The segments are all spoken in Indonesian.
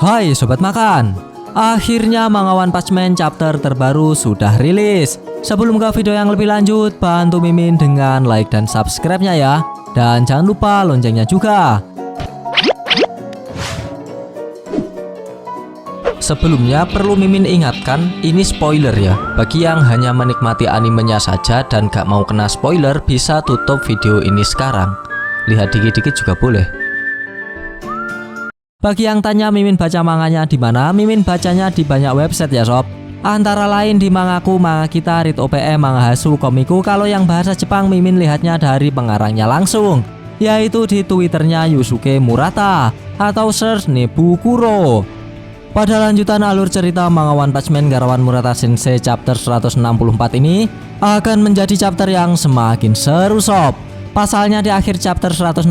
Hai Sobat Makan, akhirnya Manga One Punch Man chapter terbaru sudah rilis. Sebelum ke video yang lebih lanjut, bantu Mimin dengan like dan subscribe-nya ya. Dan jangan lupa loncengnya juga. Sebelumnya perlu Mimin ingatkan, ini spoiler ya. Bagi yang hanya menikmati animenya saja dan gak mau kena spoiler, bisa tutup video ini sekarang. Lihat dikit-dikit juga boleh. Bagi yang tanya Mimin baca manganya di mana, Mimin bacanya di banyak website ya sob. Antara lain di Mangaku, Manga Kita, Read OPM, Manga Hasu, Komiku. Kalau yang bahasa Jepang Mimin lihatnya dari pengarangnya langsung, yaitu di Twitternya Yusuke Murata atau search Nebukuro. Pada lanjutan alur cerita Manga One Punch Man Garawan Murata Sensei chapter 164 ini akan menjadi chapter yang semakin seru sob. Pasalnya di akhir chapter 163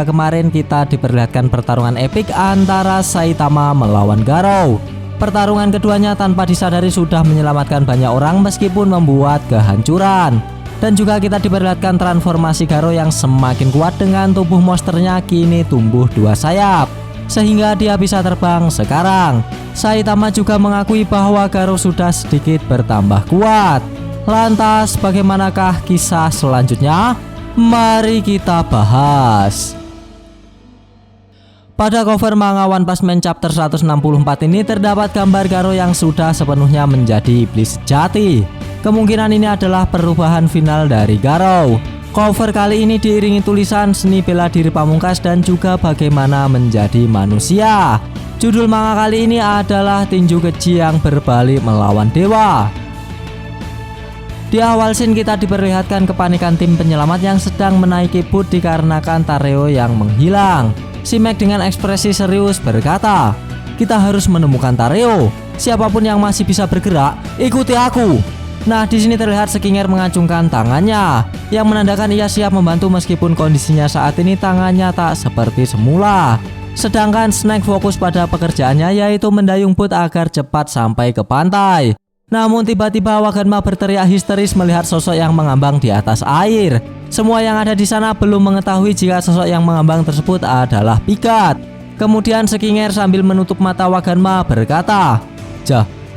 kemarin kita diperlihatkan pertarungan epik antara Saitama melawan Garou. Pertarungan keduanya tanpa disadari sudah menyelamatkan banyak orang meskipun membuat kehancuran. Dan juga kita diperlihatkan transformasi Garou yang semakin kuat dengan tubuh monsternya kini tumbuh 2 sayap, sehingga dia bisa terbang sekarang. Saitama juga mengakui bahwa Garou sudah sedikit bertambah kuat. Lantas bagaimanakah kisah selanjutnya? Mari kita bahas. Pada cover Manga One Punch Man chapter 164 ini terdapat gambar Garou yang sudah sepenuhnya menjadi iblis sejati. Kemungkinan ini adalah perubahan final dari Garou. Cover kali ini diiringi tulisan seni bela diri pamungkas dan juga bagaimana menjadi manusia. Judul manga kali ini adalah Tinju Keji yang berbalik melawan dewa. Di awal scene kita diperlihatkan kepanikan tim penyelamat yang sedang menaiki boot dikarenakan Tareo yang menghilang. Si Meg dengan ekspresi serius berkata, "Kita harus menemukan Tareo. Siapapun yang masih bisa bergerak, ikuti aku." Nah, di sini terlihat Skinger mengacungkan tangannya, yang menandakan ia siap membantu meskipun kondisinya saat ini tangannya tak seperti semula. Sedangkan Snake fokus pada pekerjaannya yaitu mendayung boot agar cepat sampai ke pantai. Namun tiba-tiba Waganma berteriak histeris melihat sosok yang mengambang di atas air. Semua yang ada di sana belum mengetahui jika sosok yang mengambang tersebut adalah Pikat. Kemudian Skinger sambil menutup mata Waganma berkata,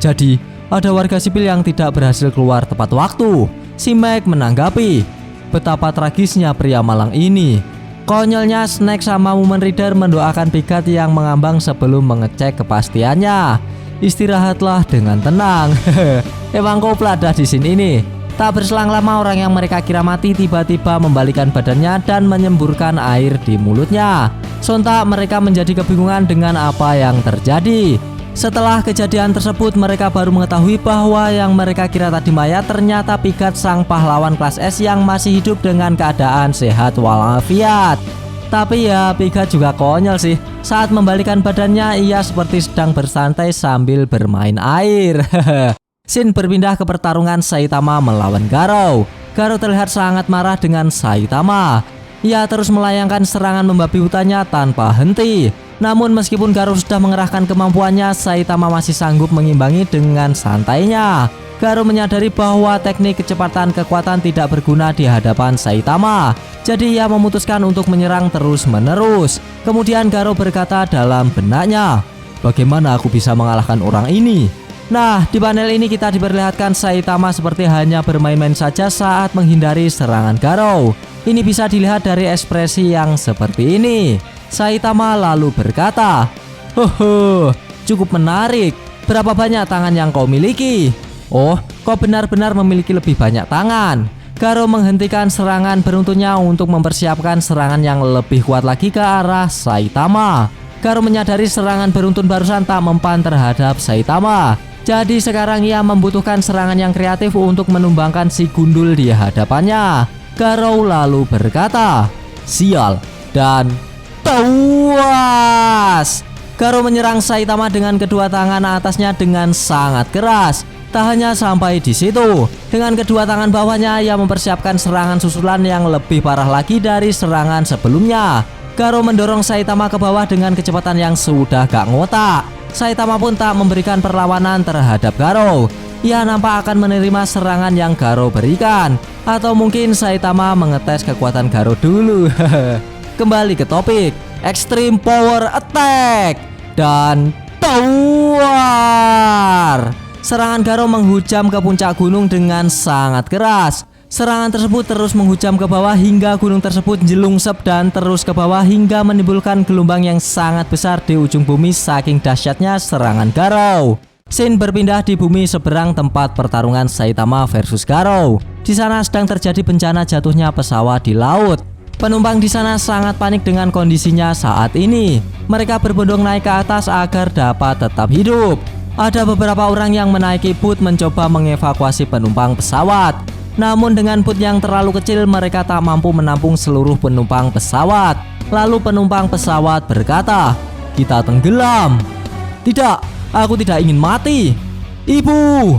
Jadi ada warga sipil yang tidak berhasil keluar tepat waktu." Si Meg menanggapi, "Betapa tragisnya pria malang ini." Konyolnya Snake sama Woman Rider mendoakan Pikat yang mengambang sebelum mengecek kepastiannya. "Istirahatlah dengan tenang." Emang koplat dah di sini ini. Tak berselang lama orang yang mereka kira mati tiba-tiba membalikan badannya dan menyemburkan air di mulutnya. Sontak mereka menjadi kebingungan dengan apa yang terjadi. Setelah kejadian tersebut mereka baru mengetahui bahwa yang mereka kira tadi mayat ternyata Pikat sang pahlawan kelas S yang masih hidup dengan keadaan sehat walafiat. Tapi ya Pikat juga konyol sih. Saat membalikan badannya ia seperti sedang bersantai sambil bermain air. Scene berpindah ke pertarungan Saitama melawan Garou. Garou terlihat sangat marah dengan Saitama. Ia terus melayangkan serangan membabi hutannya tanpa henti. Namun meskipun Garou sudah mengerahkan kemampuannya, Saitama masih sanggup mengimbangi dengan santainya. Garou menyadari bahwa teknik kecepatan kekuatan tidak berguna di hadapan Saitama. Jadi ia memutuskan untuk menyerang terus-menerus. Kemudian Garou berkata dalam benaknya, "Bagaimana aku bisa mengalahkan orang ini?" Nah, di panel ini kita diperlihatkan Saitama seperti hanya bermain-main saja saat menghindari serangan Garou. Ini bisa dilihat dari ekspresi yang seperti ini. Saitama lalu berkata, "Hoho, cukup menarik. Berapa banyak tangan yang kau miliki?" "Oh, kau benar-benar memiliki lebih banyak tangan." Garou menghentikan serangan beruntunnya untuk mempersiapkan serangan yang lebih kuat lagi ke arah Saitama. Garou menyadari serangan beruntun barusan tak mempan terhadap Saitama. Jadi sekarang ia membutuhkan serangan yang kreatif untuk menumbangkan si gundul di hadapannya. Garou lalu berkata, "Sial," dan tewas. Garou menyerang Saitama dengan kedua tangan atasnya dengan sangat keras. Tak hanya sampai di situ, dengan kedua tangan bawahnya ia mempersiapkan serangan susulan yang lebih parah lagi dari serangan sebelumnya. Garou mendorong Saitama ke bawah dengan kecepatan yang sudah gak ngotak. Saitama pun tak memberikan perlawanan terhadap Garou. Ia nampak akan menerima serangan yang Garou berikan. Atau mungkin Saitama mengetes kekuatan Garou dulu. Kembali ke topik, Extreme Power Attack. Dan Tower. Serangan Garo menghujam ke puncak gunung dengan sangat keras. Serangan tersebut terus menghujam ke bawah hingga gunung tersebut jelungsep dan terus ke bawah hingga menimbulkan gelombang yang sangat besar di ujung bumi saking dahsyatnya serangan Garo. Scene berpindah di bumi seberang tempat pertarungan Saitama versus Garo. Di sana sedang terjadi bencana jatuhnya pesawat di laut. Penumpang di sana sangat panik dengan kondisinya saat ini. Mereka berbondong naik ke atas agar dapat tetap hidup. Ada beberapa orang yang menaiki boot mencoba mengevakuasi penumpang pesawat. Namun dengan boot yang terlalu kecil mereka tak mampu menampung seluruh penumpang pesawat. Lalu penumpang pesawat berkata, "Kita tenggelam." "Tidak, aku tidak ingin mati, Ibu."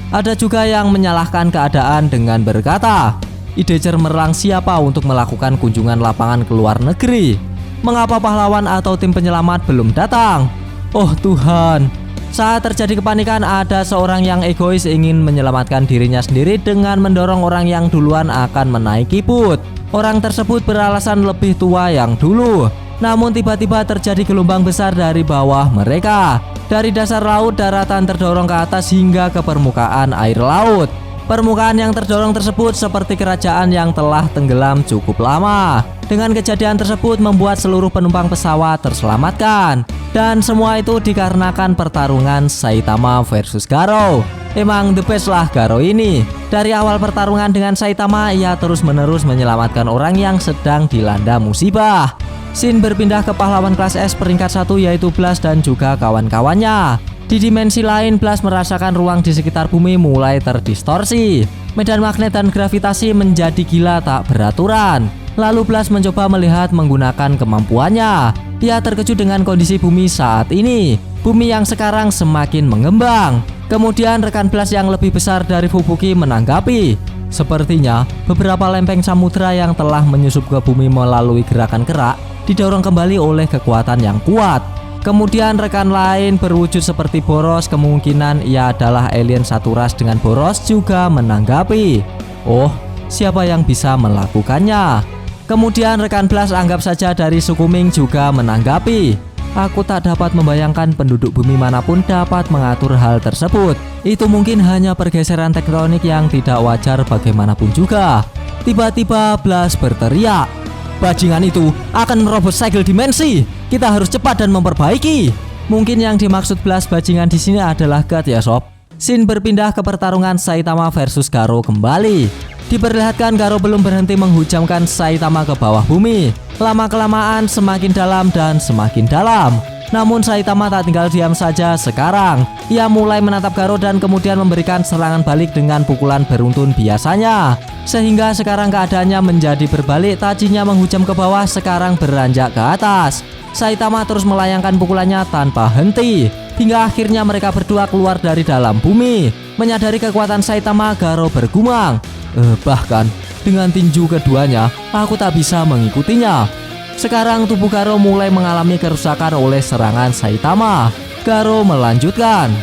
Ada juga yang menyalahkan keadaan dengan berkata, "Ide cemerlang siapa untuk melakukan kunjungan lapangan ke luar negeri? Mengapa pahlawan atau tim penyelamat belum datang? Oh Tuhan." Saat terjadi kepanikan, ada seorang yang egois ingin menyelamatkan dirinya sendiri dengan mendorong orang yang duluan akan menaiki boot. Orang tersebut beralasan lebih tua yang dulu. Namun tiba-tiba terjadi gelombang besar dari bawah mereka. Dari dasar laut, daratan terdorong ke atas hingga ke permukaan air laut. Permukaan yang terdorong tersebut seperti kerajaan yang telah tenggelam cukup lama. Dengan kejadian tersebut membuat seluruh penumpang pesawat terselamatkan. Dan semua itu dikarenakan pertarungan Saitama versus Garo. Emang the best lah Garo ini. Dari awal pertarungan dengan Saitama, ia terus-menerus menyelamatkan orang yang sedang dilanda musibah. Scene berpindah ke pahlawan kelas S peringkat 1 yaitu Blast dan juga kawan-kawannya. Di dimensi lain, Blast merasakan ruang di sekitar bumi mulai terdistorsi. Medan magnet dan gravitasi menjadi gila tak beraturan. Lalu Blast mencoba melihat menggunakan kemampuannya. Dia terkejut dengan kondisi bumi saat ini. Bumi yang sekarang semakin mengembang. Kemudian rekan Blast yang lebih besar dari Fubuki menanggapi. Sepertinya beberapa lempeng samudra yang telah menyusup ke bumi melalui gerakan kerak didorong kembali oleh kekuatan yang kuat. Kemudian rekan lain berwujud seperti Boros, kemungkinan ia adalah alien satu ras dengan Boros juga menanggapi. Oh, siapa yang bisa melakukannya? Kemudian rekan Blast anggap saja dari suku Ming juga menanggapi. Aku tak dapat membayangkan penduduk bumi manapun dapat mengatur hal tersebut. Itu mungkin hanya pergeseran tektonik yang tidak wajar bagaimanapun juga. Tiba-tiba Blast berteriak, "Bajingan itu akan merobos segel dimensi. Kita harus cepat dan memperbaiki." Mungkin yang dimaksud Blast bajingan di sini adalah God ya sob. Scene berpindah ke pertarungan Saitama versus Garo kembali. Diperlihatkan Garo belum berhenti menghujamkan Saitama ke bawah bumi. Lama-kelamaan semakin dalam dan semakin dalam. Namun Saitama tak tinggal diam saja sekarang. Ia mulai menatap Garo dan kemudian memberikan serangan balik dengan pukulan beruntun biasanya. Sehingga sekarang keadaannya menjadi berbalik, tajinya menghujam ke bawah, sekarang beranjak ke atas. Saitama terus melayangkan pukulannya tanpa henti. Hingga akhirnya mereka berdua keluar dari dalam bumi. Menyadari kekuatan Saitama, Garo bergumam. Bahkan dengan tinju keduanya, aku tak bisa mengikutinya. Sekarang tubuh Garo mulai mengalami kerusakan oleh serangan Saitama. Garo melanjutkan.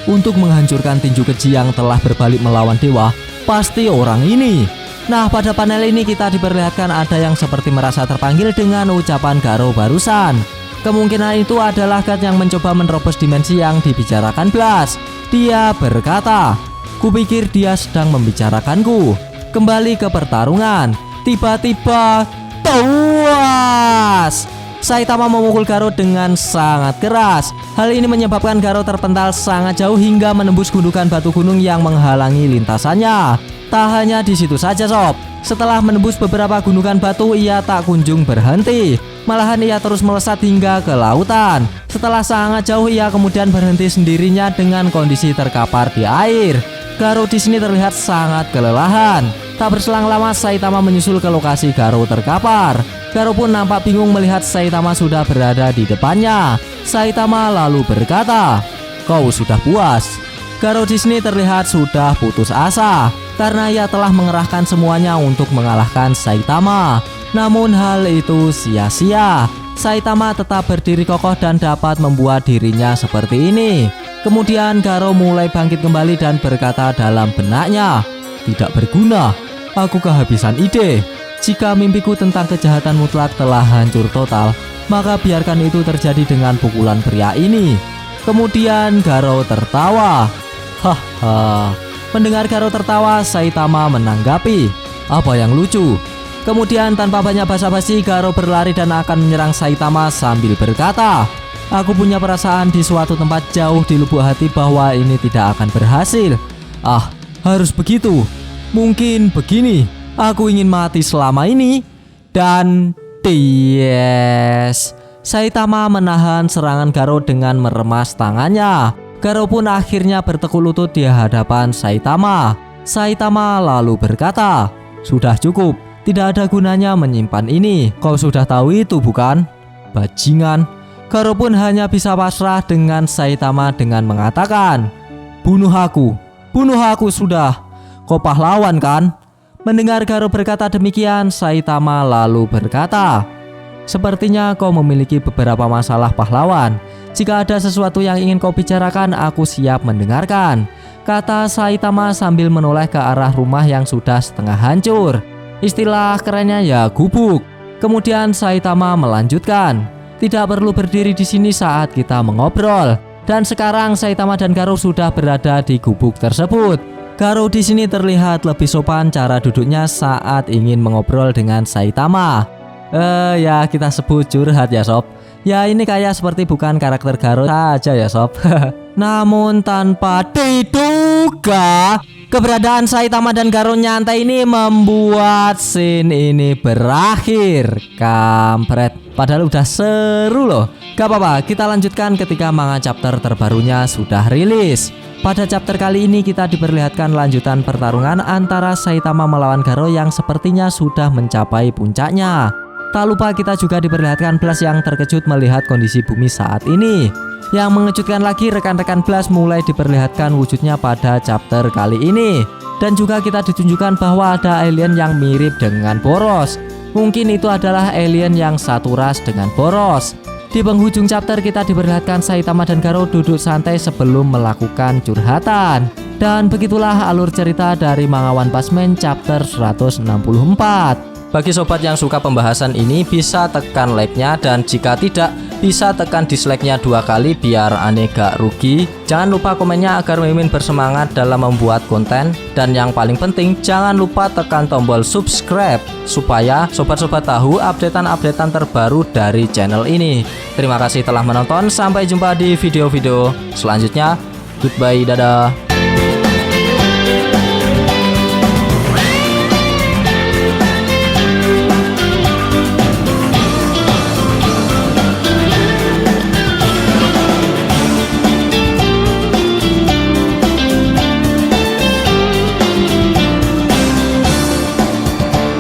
Untuk menghancurkan tinju keji yang telah berbalik melawan dewa, pasti orang ini. Nah, pada panel ini kita diperlihatkan ada yang seperti merasa terpanggil dengan ucapan Garo barusan. Kemungkinan itu adalah God yang mencoba menerobos dimensi yang dibicarakan Blast. Dia berkata, "Kupikir dia sedang membicarakanku." Kembali ke pertarungan. Tiba-tiba Tawas! Saitama memukul Garo dengan sangat keras. Hal ini menyebabkan Garo terpental sangat jauh hingga menembus gundukan batu gunung yang menghalangi lintasannya. Tak hanya di situ saja sob. Setelah menembus beberapa gundukan batu, ia tak kunjung berhenti. Malahan ia terus melesat hingga ke lautan. Setelah sangat jauh, ia kemudian berhenti sendirinya dengan kondisi terkapar di air. Garo di sini terlihat sangat kelelahan. Tak berselang lama, Saitama menyusul ke lokasi Garo terkapar. Garo pun nampak bingung melihat Saitama sudah berada di depannya. Saitama lalu berkata, "Kau sudah puas?" Garo di sini terlihat sudah putus asa karena ia telah mengerahkan semuanya untuk mengalahkan Saitama. Namun hal itu sia-sia. Saitama tetap berdiri kokoh dan dapat membuat dirinya seperti ini. Kemudian Garo mulai bangkit kembali dan berkata dalam benaknya, "Tidak berguna, aku kehabisan ide. Jika mimpiku tentang kejahatan mutlak telah hancur total, maka biarkan itu terjadi dengan pukulan pria ini." Kemudian Garou tertawa. Haha. Mendengar Garou tertawa, Saitama menanggapi, "Apa yang lucu?" Kemudian tanpa banyak basa-basi, Garou berlari dan akan menyerang Saitama sambil berkata, "Aku punya perasaan di suatu tempat jauh di lubuk hati bahwa ini tidak akan berhasil. Ah, harus begitu. Mungkin begini, aku ingin mati selama ini." Dan yes, Saitama menahan serangan Garou dengan meremas tangannya. Garou pun akhirnya bertekuk lutut di hadapan Saitama. Saitama lalu berkata, "Sudah cukup. Tidak ada gunanya menyimpan ini. Kau sudah tahu itu bukan? Bajingan." Garou pun hanya bisa pasrah dengan Saitama dengan mengatakan, Bunuh aku sudah. Kau pahlawan kan?" Mendengar Garou berkata demikian, Saitama lalu berkata, "Sepertinya kau memiliki beberapa masalah pahlawan. Jika ada sesuatu yang ingin kau bicarakan, aku siap mendengarkan," kata Saitama sambil menoleh ke arah rumah yang sudah setengah hancur. Istilah kerennya ya gubuk. Kemudian Saitama melanjutkan, "Tidak perlu berdiri di sini saat kita mengobrol." Dan sekarang Saitama dan Garou sudah berada di gubuk tersebut. Garou di sini terlihat lebih sopan cara duduknya saat ingin mengobrol dengan Saitama. Ya kita sebut curhat ya sob. Ya ini kayak seperti bukan karakter Garou saja ya sob. Namun tanpa diduga, keberadaan Saitama dan Garou nyantai ini membuat scene ini berakhir. Kampret. Padahal udah seru loh. Gak apa-apa, kita lanjutkan ketika manga chapter terbarunya sudah rilis. Pada chapter kali ini kita diperlihatkan lanjutan pertarungan antara Saitama melawan Garou yang sepertinya sudah mencapai puncaknya. Tak lupa kita juga diperlihatkan Blast yang terkejut melihat kondisi bumi saat ini. Yang mengejutkan lagi, rekan-rekan Blast mulai diperlihatkan wujudnya pada chapter kali ini. Dan juga kita ditunjukkan bahwa ada alien yang mirip dengan Boros. Mungkin itu adalah alien yang satu ras dengan Boros. Di penghujung chapter kita diperlihatkan Saitama dan Garou duduk santai sebelum melakukan curhatan. Dan begitulah alur cerita dari manga One Punch Man chapter 164. Bagi sobat yang suka pembahasan ini bisa tekan like-nya, dan jika tidak bisa tekan dislike-nya 2 kali biar aneh gak rugi. Jangan lupa komennya agar Mimin bersemangat dalam membuat konten. Dan yang paling penting jangan lupa tekan tombol subscribe supaya sobat-sobat tahu updatean-updatean terbaru dari channel ini. Terima kasih telah menonton, sampai jumpa di video-video selanjutnya. Goodbye, dadah.